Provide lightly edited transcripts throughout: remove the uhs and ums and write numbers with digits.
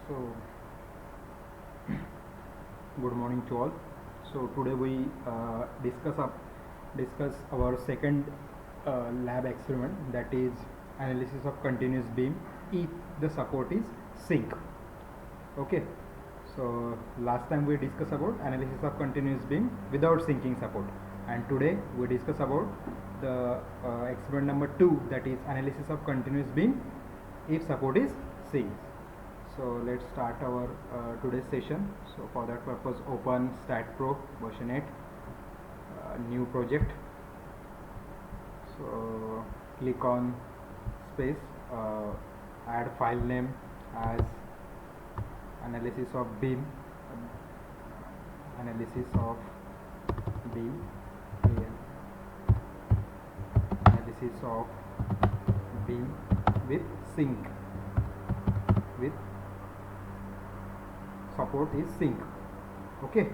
So, good morning to all. So today we discuss our second lab experiment, that is analysis of continuous beam if the support is sink. Okay. So last time we discussed about analysis of continuous beam without sinking support, and today we discuss about the experiment number 2, that is analysis of continuous beam if support is sink. So let's start our today's session. So for that purpose, open staad pro version 8, new project. So click on space, add file name as analysis of beam, analysis of beam, analysis of beam with sink, with support is sink. Okay.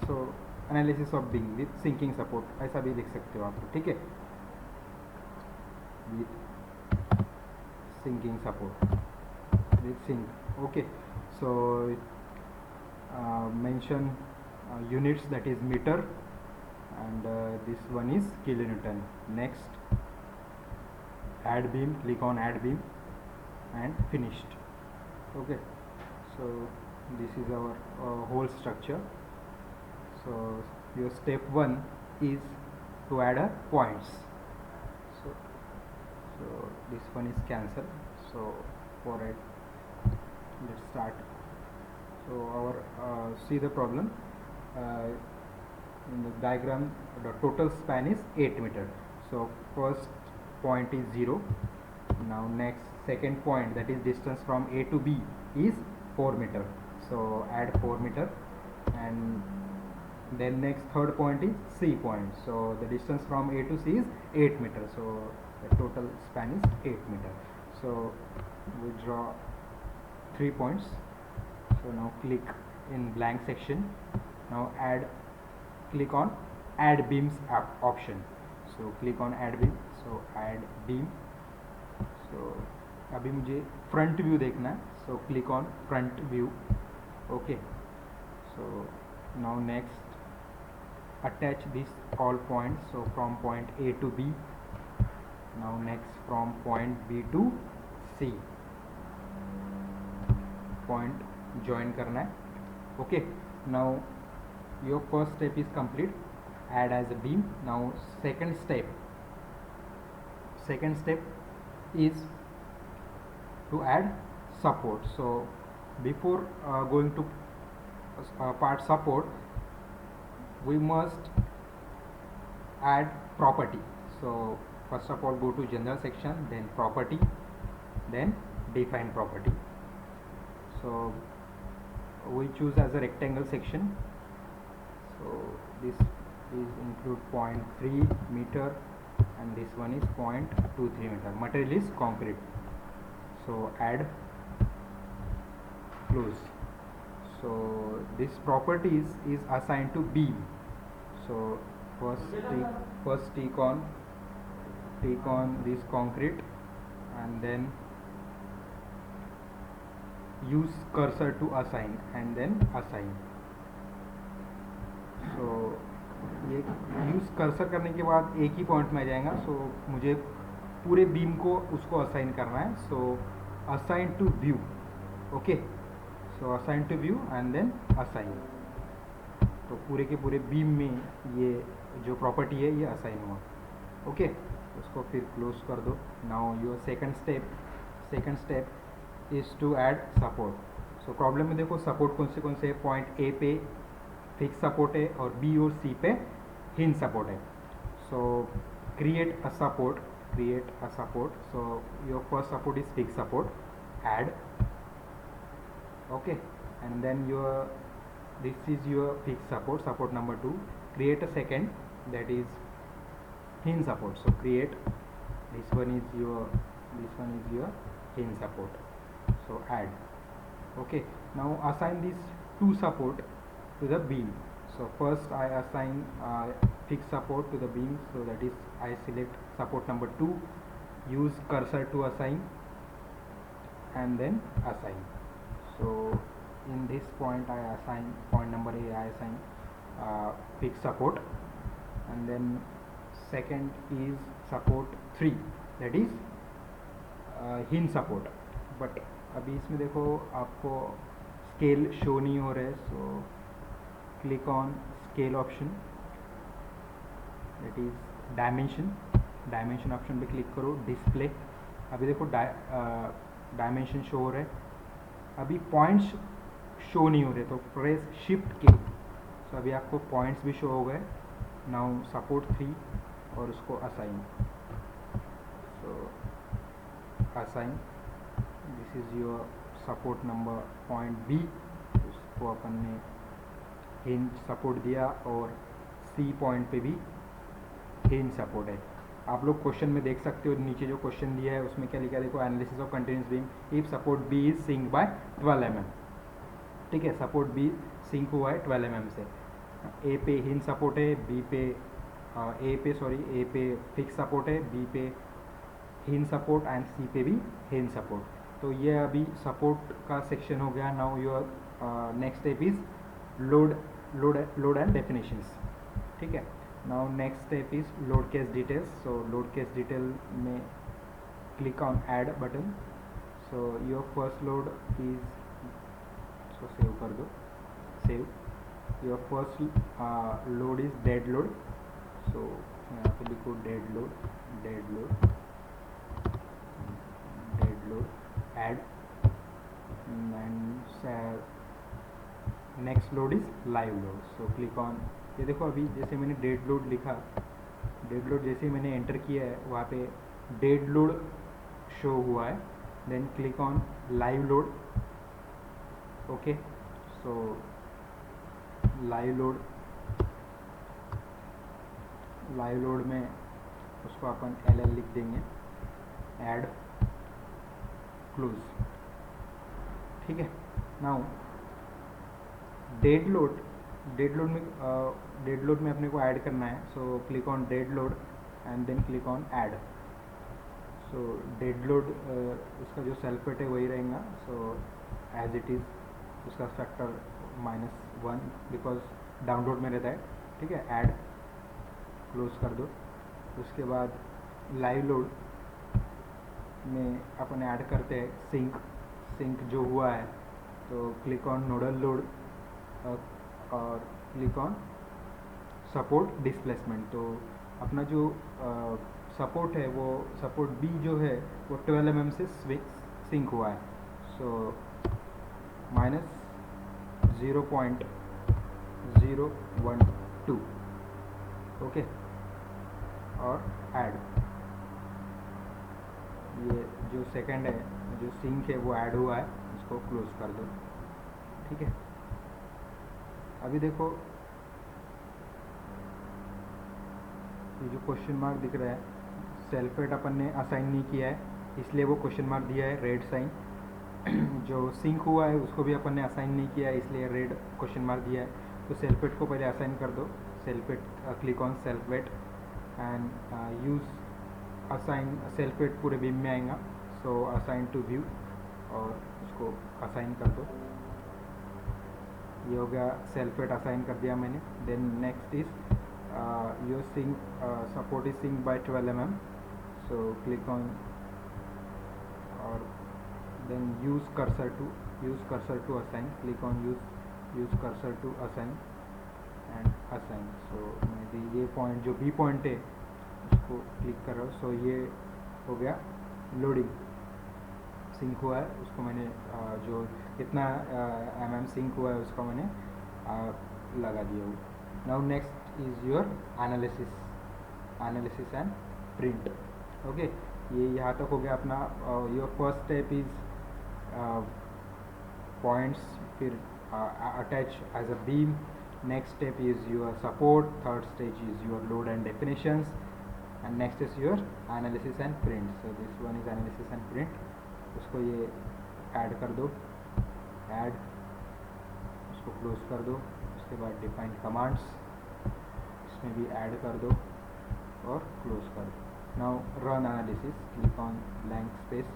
So analysis of beam with sinking support ऐसा भी लिख सकते हो आप, ठीक है, with sinking support, with sink. Okay. So mention units, that is meter, and this one is kilonewton. Next, add beam, click on add beam and finished. Okay. So this is our whole structure. So your step 1 is to add a points. So this one is cancelled. So for it, let's start. So our see the problem in the diagram. The total span is 8 meter. So first point is 0. Now next second point, that is distance from A to B, is 4 meter. So add 4 meter, and then next third point is C point. So the distance from A to C is 8 meter. So the total span is 8 meter. So we draw 3 points. So now click in blank section. Now click on add beams option. So click on add beam. So add beam. So अभी मुझे front view देखना है. So click on front view. Okay. So now next, attach this all points. So from point A to B. Now next, from point B to C, point join करना है. Okay. Now your first step is complete, add as a beam. Now second step is to add support. So before going to part support, we must add property. So first of all, go to general section, then property, then define property. So we choose as a rectangle section. So this is include 0.3 meter, and this one is 0.23 meter. Material is concrete. So add close. So this property is assigned to beam. So first take on this concrete, and then use cursor to assign, and then assign. So ये use cursor करने के बाद एक ही point में आ जाएगा. सो मुझे पूरे beam को उसको असाइन करना है. So assign to view. Okay. So assign to view and then assign. तो पूरे के पूरे बीम में ये जो प्रॉपर्टी है ये असाइन हुआ. ओके. उसको फिर क्लोज कर दो. Now your second step is to add support. So problem में देखो सपोर्ट कौन से पॉइंट ए पे फिक्स सपोर्ट है और बी और सी पे हिंज सपोर्ट है. सो create a support. So your first support is fix support. Add. Okay, and then this is your fixed support number 2. Create a second, that is hinge support. So create this one is your hinge support. So add. Okay. Now assign these two support to the beam. So first I assign fixed support to the beam. So that is, I select support number 2, use cursor to assign, and then assign. So in this point I assign point number A, I assign fixed support, and then second is support 3, that is hinge support. But अभी इसमें देखो आपको scale show नहीं हो रहा है, so click on scale option, that is dimension option पे click करो, डिस्प्ले। अभी देखो डायमेंशन शो हो रहा है, अभी पॉइंट्स शो नहीं हो रहे, तो प्रेस शिफ्ट के, सो अभी आपको पॉइंट्स भी शो हो गए। नाउ सपोर्ट 3 और उसको assign, so assign, this is your support number point B. उसको अपन ने हिंज सपोर्ट दिया और सी पॉइंट पे भी हिंज सपोर्ट है। आप लोग क्वेश्चन में देख सकते हो, नीचे जो क्वेश्चन दिया है उसमें क्या लिखा है, देखो analysis of continuous beam if support B is sink by 12 mm। ठीक है, सपोर्ट बी सिंक हुआ है 12 mm से। ए पे हिंज सपोर्ट है, बी पे ए पे फिक्स सपोर्ट है, बी पे हिंज सपोर्ट एंड सी पे भी हिंज सपोर्ट। तो ये अभी सपोर्ट का सेक्शन हो गया। Now your next step is load and definitions. ठीक है, now next step is load case details. So load case detail में click on add button. So your first load is, so save कर दो, save. Your first load is dead load. So यहाँ पे लिखो dead load add, and next load is live load. So click on, ये देखो अभी जैसे मैंने डेड लोड लिखा, डेड लोड जैसे मैंने एंटर किया है वहाँ पे डेड लोड शो हुआ है। Then click on live load. Okay, so live load में उसको अपन LL लिख देंगे, ऐड, क्लोज। ठीक है, नाउ डेड लोड में अपने को ऐड करना है। So click on dead load and then click on add. So dead load उसका जो सेल्फेट है वही रहेगा, सो एज इट इज़, उसका फैक्टर -1 बिकॉज डाउनलोड में रहता है। ठीक है, ऐड, क्लोज कर दो। उसके बाद लाइव लोड में अपन ऐड करते हैं सिंक जो हुआ है, तो क्लिक ऑन नोडल लोड और क्लिक ऑन सपोर्ट डिस्प्लेसमेंट। तो अपना जो सपोर्ट है वो सपोर्ट बी जो है वो 12 mm से सिंक हुआ है। सो -0.012, ओके, और ऐड। ये जो सेकंड है जो सिंक है वो ऐड हुआ है, उसको क्लोज कर दो। ठीक है, अभी देखो ये जो क्वेश्चन मार्क दिख रहा है, सेल्फेट अपन ने असाइन नहीं किया है इसलिए वो क्वेश्चन मार्क दिया है, रेड साइन। जो सिंक हुआ है उसको भी अपन ने असाइन नहीं किया है इसलिए रेड क्वेश्चन मार्क दिया है। तो सेल्फेट को पहले असाइन कर दो। Self weight, click on self weight and use assign. Self weight पूरे बीम में आएगा, सो असाइन टू व्यू और उसको असाइन कर दो। ये हो गया, सेल्फेट असाइन कर दिया मैंने। Then next is your sink support is sink by 12 mm। So click on और then use cursor to assign. Click on use cursor to assign and assign. सो मैं ये पॉइंट जो बी पॉइंट है उसको क्लिक कर रहा हूँ। सो ये हो गया लोडिंग, सिंक हुआ है उसको मैंने जो कितना mm सिंक हुआ है उसका मैंने लगा दिया हूँ। Now next is your analysis and print. Okay, ये यहाँ तक हो गया अपना। Your first step is points, फिर attach as a beam. Next step is your support. Third stage is your load and definitions and next is your analysis and print. So this one is analysis and print. उसको ये add कर दो, add, उसको close कर दो। उसके बाद define commands, इसमें भी ऐड कर दो और क्लोज कर दो। Now run analysis. Click on blank space,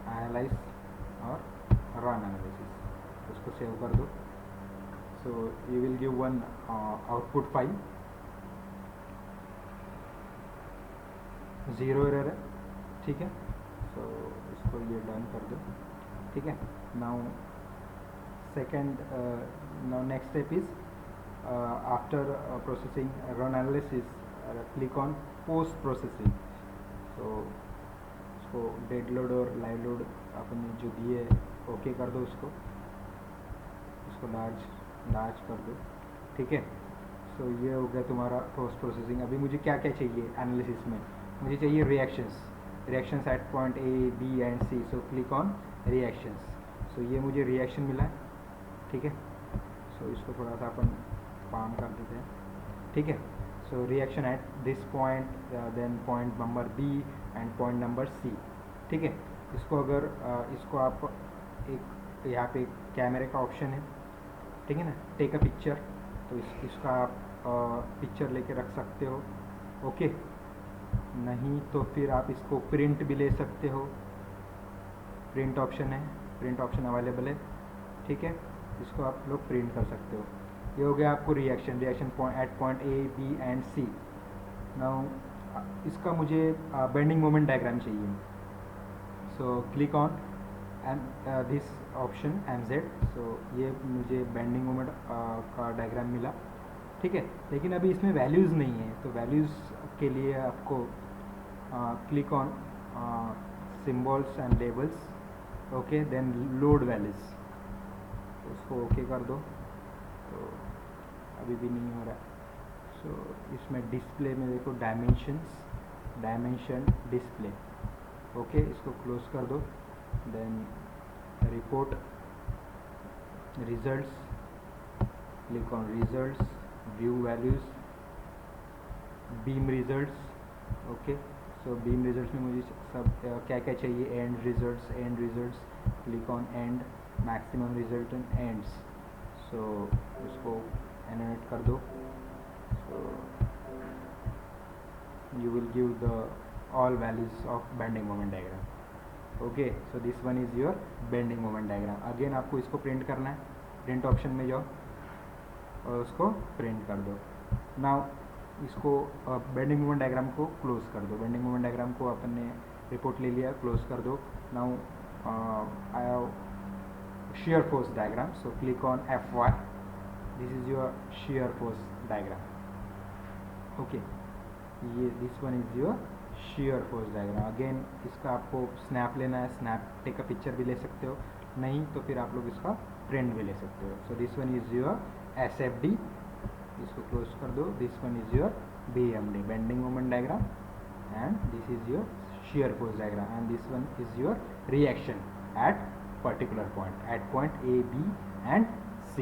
analyse और रन एनालिसिस, उसको सेव कर दो. So you will give one output file, 0 error है, ठीक है. सो इसको ये डन कर दो, ठीक है. Now second now next step is after processing run analysis, click on post processing. so उसको डेड लोड और लाइव लोड आपने जो दिए ओके कर दो, उसको लार्ज कर दो, ठीक है. सो ये हो गया तुम्हारा पोस्ट प्रोसेसिंग. अभी मुझे क्या क्या चाहिए एनालिसिस में, मुझे चाहिए reactions at point A B and C. So click on reactions. So ये मुझे रिएक्शन मिला है, ठीक है. सो इसको थोड़ा सा अपन काम कर देते हैं, ठीक है. So reaction at this point, then point number B and point number C, ठीक है. इसको अगर इसको आप एक यहाँ पे कैमरे का ऑप्शन है, ठीक है ना, टेक अ पिक्चर. तो इसका आप पिक्चर लेके रख सकते हो, ओके. नहीं तो फिर आप इसको प्रिंट भी ले सकते हो, प्रिंट ऑप्शन है, प्रिंट ऑप्शन अवेलेबल है, ठीक है. इसको आप लोग प्रिंट कर सकते हो. ये हो गया आपको reaction at point A B and C. Now इसका मुझे बेंडिंग मोमेंट डायग्राम चाहिए. So click on and this option MZ. So ये मुझे बेंडिंग मोमेंट का डायग्राम मिला, ठीक है. लेकिन अभी इसमें वैल्यूज़ नहीं है, तो वैल्यूज़ के लिए आपको click on symbols and labels, okay. Then load values, उसको ओके कर दो. तो अभी भी नहीं हो रहा है. सो इसमें डिस्प्ले में देखो डायमेंशन डिस्प्ले, ओके. इसको क्लोज कर दो. Then report results, click on results, view values, beam results, okay. So beam results में मुझे सब क्या क्या चाहिए, end results, click on end, maximum result in ends. So उसको एनिमेट कर दो. सो you will give the all values of bending moment diagram, okay. So this one is your bending moment diagram. again आपको इसको print करना है, print option में जाओ और उसको प्रिंट कर दो. नाउ इसको बेंडिंग मोमेंट डायग्राम को क्लोज कर दो. बेंडिंग मोमेंट डायग्राम को अपन ने रिपोर्ट ले लिया, क्लोज कर दो. Now I have shear force diagram. So click on FY. This is your shear force diagram, okay. ये this one is your shear force diagram. Again इसका आपको स्नैप लेना है, स्नैप टेक अ पिक्चर भी ले सकते हो, नहीं तो फिर आप लोग इसका प्रिंट भी ले सकते हो. सो this one is your SFD. इसको क्लोज कर दो. This one is your BMD, bending moment diagram, and this is your shear force diagram, and this one is your reaction at particular point, at point A, B and C.